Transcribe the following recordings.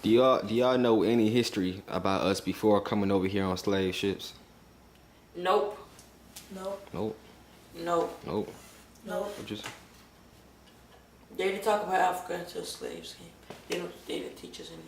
Do y'all know any history about us before coming over here on slave ships? Nope. Nope. Nope. Nope. Nope. Nope. Just They didn't talk about Africa until slaves came. They didn't teach us anything.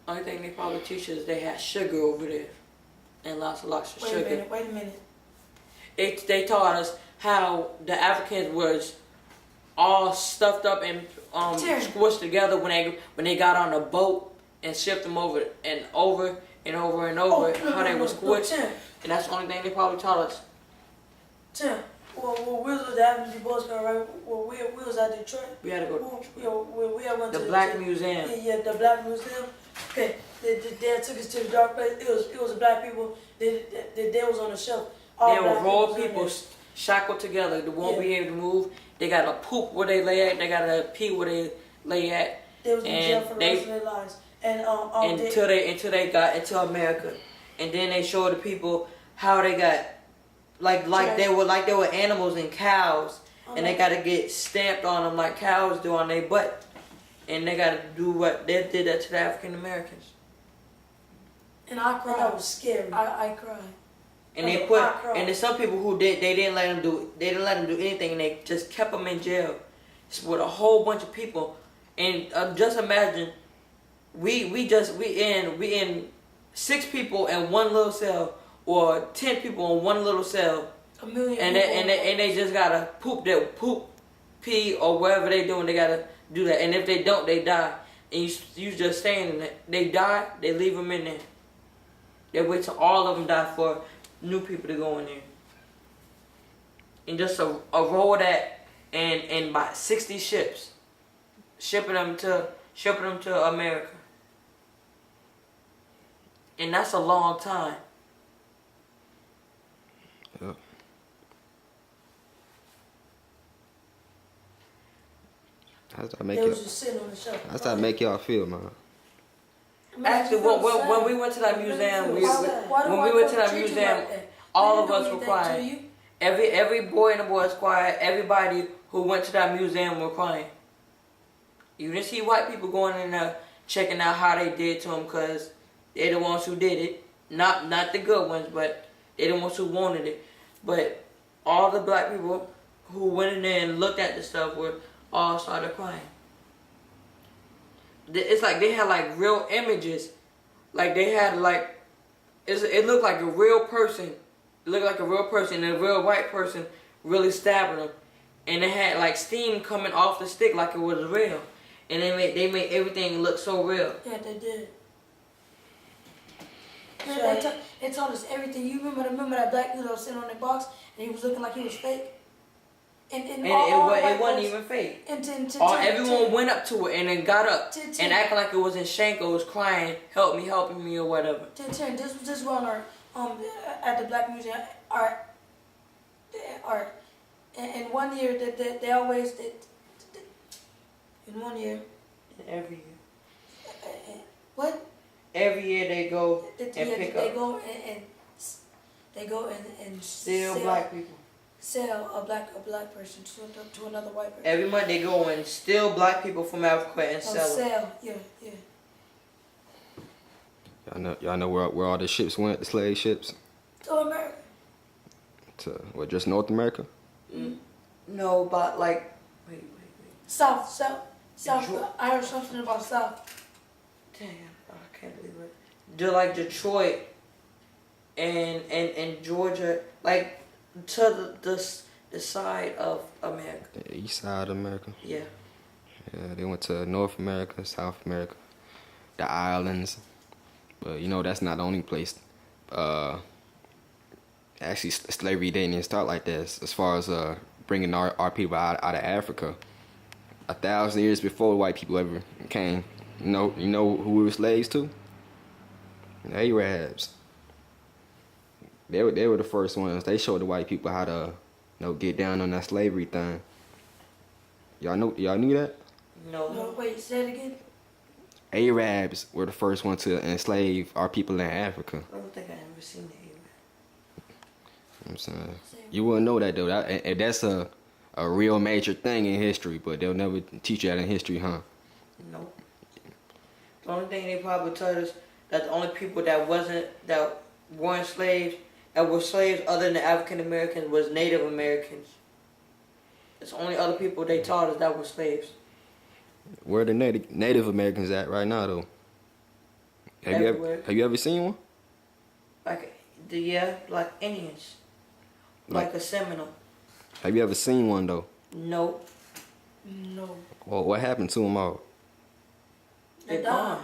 Only thing they probably teach us is they had sugar over there. And lots of sugar. Wait a minute. They taught us how the Africans was all stuffed up and squished together when they got on a boat and shipped them over and over and over and over how they was squished. And that's the only thing they probably taught us. Tim, well, we was at the Boy Scout, right? Well, we was at Detroit. We had to go We had went to to the Black Museum. Yeah, the Black Museum. Okay, they took us to the dark place. It was black people. They was on the shelf. They were raw people shackled together. They won't be able to move. They got to poop where they lay at. They got to pee where they lay at. They was in jail for the rest of their lives. Until they got into America, and then they showed the people how they got they were animals and cows, and they got to get stamped on them like cows do on their butt, and they got to do what they did that to the African Americans. And I cried. That was scary. I cried. And they put and there's some people who they didn't let them do anything, and they just kept them in jail with a whole bunch of people. And just imagine, we in 6 people in one little cell, or 10 people in one little cell. A million. And they just gotta poop, pee, or whatever they doing. They gotta do that. And if they don't, they die. And you just staying in it. They die, they leave them in there. They wait till all of them die for new people to go in there. And just a roll of that, and about 60 ships, shipping them to America. And that's a long time. Yep. How's that make they y'all? was just sitting on the shelf. How's that make y'all feel, man? Actually, when we went to that museum, all of us were crying. Every boy in the boys quiet. Everybody who went to that museum were crying. You didn't see white people going in there checking out how they did to them, because they're the ones who did it. Not the good ones, but they're the ones who wanted it. But all the black people who went in there and looked at the stuff were all started crying. It's like they had like real images. Like they had like, it looked like a real person. It looked like a real person, and a real white person really stabbing them. And they had like steam coming off the stick like it was real. And they made everything look so real. Yeah, they did. Man, they told us everything. You remember that black dude that was sitting on the box and he was looking like he was fake? And it wasn't even fake. Everyone went up to it and then got up and acting like it was in Shanko's, crying, helping me or whatever. This was on our at the Black Museum art. And 1 year they always in 1 year. Every year. What? Every year they go and pick up. They go and steal black people. Sell a black person to another white person. Every month they go and steal black people from Africa and sell them. Yeah. Y'all know where all the ships went, the slave ships? To America. To what, just North America? No, but like wait. South. I heard something about South. Damn, I can't believe it. They're like Detroit and Georgia, like to the side of America. The east side of America? Yeah. Yeah, they went to North America, South America, the islands. But you know, that's not the only place. Actually, slavery didn't even start like this. As far as bringing our people out of Africa, 1,000 years before white people ever came. You know who we were slaves to? The Arabs. They were the first ones. They showed the white people how to, get down on that slavery thing. Y'all knew that? No, wait, say it again. Arabs were the first ones to enslave our people in Africa. I don't think I ever seen the Arab. I'm saying, you wouldn't know that though. That's a real major thing in history, but they'll never teach you that in history, huh? Nope. The only thing they probably told us that the only people that weren't slaves, that were slaves other than the African Americans, was Native Americans. It's the only other people they taught us that were slaves. Where the Native Americans at right now, though? Have you ever seen one? Like Indians. Like a Seminole. Have you ever seen one though? No. No. Well, what happened to them all? They gone.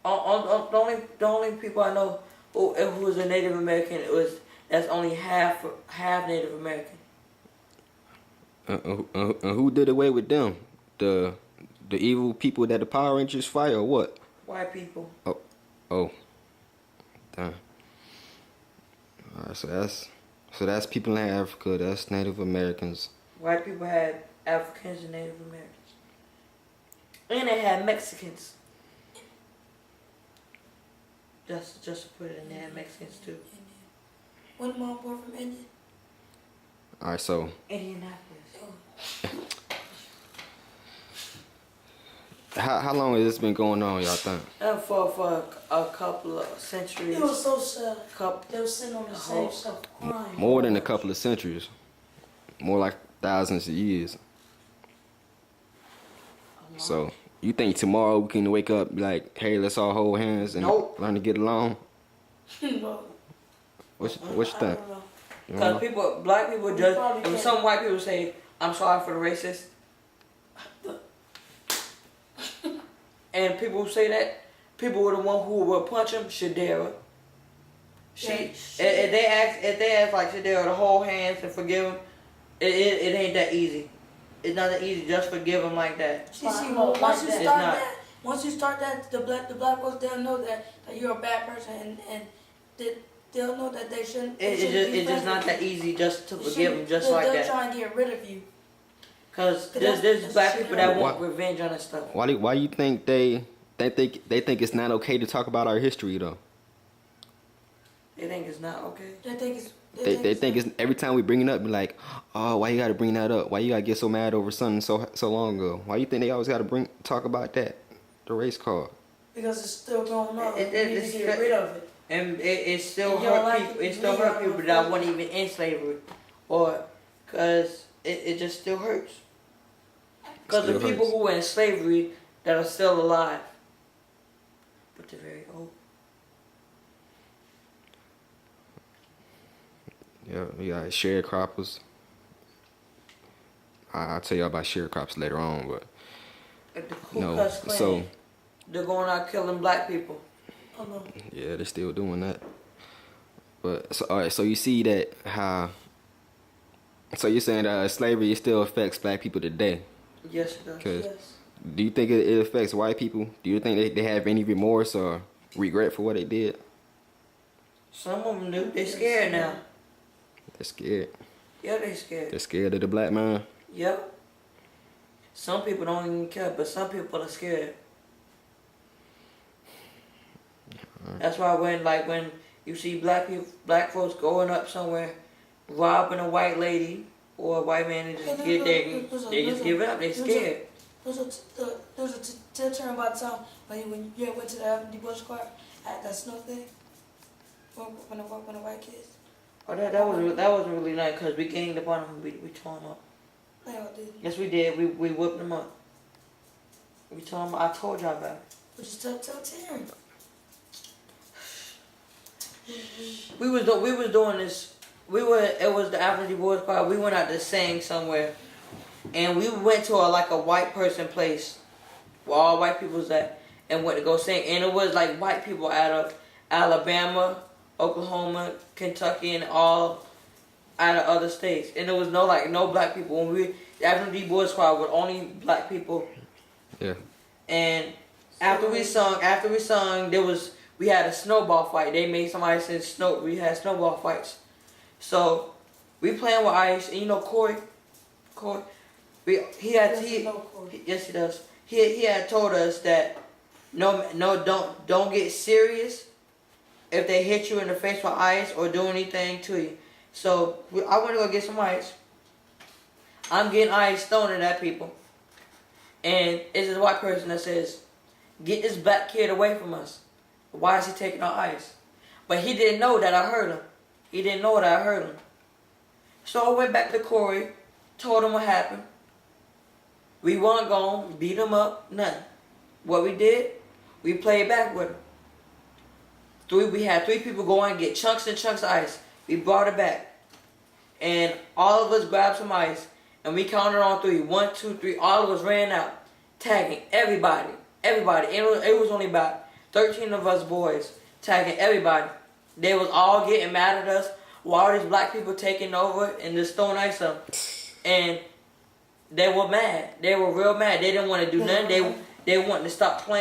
The only people I know who was a Native American that's only half Native American. Who did away with them? The evil people that the Power Rangers fight, or what? White people. Oh. Damn. Alright, so that's people in Africa. That's Native Americans. White people had Africans and Native Americans, and they had Mexicans. Just to put it in there, Mexicans too. One of my boy from India. Alright, so Indianapolis. how long has this been going on, y'all think? For a couple of centuries. It was so sad. Couple. They were sitting on the same stuff, crying. More than a couple of centuries. More like thousands of years. So you think tomorrow we can wake up, be like, hey, let's all hold hands and learn to get along? No. What you think? Because black people just, and some white people say, I'm sorry for the racist. And people who say that, people were the one who would punch him, Shadera. If they ask like Shadera to hold hands and forgive him, it ain't that easy. It's not that easy. Just forgive him like that. See, once you start that, the black folks, they'll know that you're a bad person, and they'll know that they shouldn't. It's just not that easy just to forgive them just like that. They'll try and get rid of you. Cause there's black people that want revenge on that stuff. Why do you think they think it's not okay to talk about our history though? They think it's not okay. They think it's every time we bring it up, be like, oh, why you gotta bring that up? Why you gotta get so mad over something so long ago? Why you think they always gotta talk about that, the race card? Because it's still going on. We need It's to get rid of it. And it still hurt people. It still hurt people that weren't even in slavery, or cause it just still hurts. Cause the people who were in slavery that are still alive, but they're very old. Yeah, we got sharecroppers. I'll tell y'all about sharecroppers later on, but Like the Ku Klux Klan, they're going out killing black people. Yeah, they're still doing that. But so, all right, so you see that how? So you're saying that slavery still affects black people today? Yes, it does. Yes. Do you think it affects white people? Do you think they have any remorse or regret for what they did? Some of them do. They're scared now. They're scared. Yeah, they're scared. They're scared of the black man. Yep. Some people don't even care, but some people are scared. That's why when you see black folks going up somewhere, robbing a white lady or a white man, they just give it up. They scared. There was a turn about time when you went to the Avenue Bush Park at that snow thing when the white kids. Oh, that wasn't really nice because we ganged up on them. We tore them up. No, I didn't. Yes, we did. We whipped them up. We told them. I told y'all about it. But just tell Terry. We was doing this. It was the Avenue Boys Park. We went out to sing somewhere, and we went to a white person place where all white people was at, and went to go sing. And it was like white people out of Alabama, Oklahoma, Kentucky, and all out of other states. And there was no black people. When the Avenue Boys Squad was only black people. Yeah. And after we sung, we had a snowball fight. They made somebody send snow. We had snowball fights. So we playing with ice, and Corey. Yes, he does. He had told us that don't get serious if they hit you in the face with ice or do anything to you. So I went to go get some ice. I'm getting ice thrown at people, and it's this white person that says, get this black kid away from us. Why is he taking our ice? But he didn't know that I heard him. He didn't know that I heard him. So I went back to Corey, told him what happened. We weren't gone, beat him up, nothing. What we did, we played back with him. We had 3 people go and get chunks and chunks of ice. We brought it back. And all of us grabbed some ice. And we counted on 3. 1, 2, 3. All of us ran out. Tagging everybody. Everybody. It was only about 13 of us boys. Tagging everybody. They was all getting mad at us. While all these black people taking over and just throwing ice up. And they were mad. They were real mad. They didn't want to do nothing. They wanted to stop playing.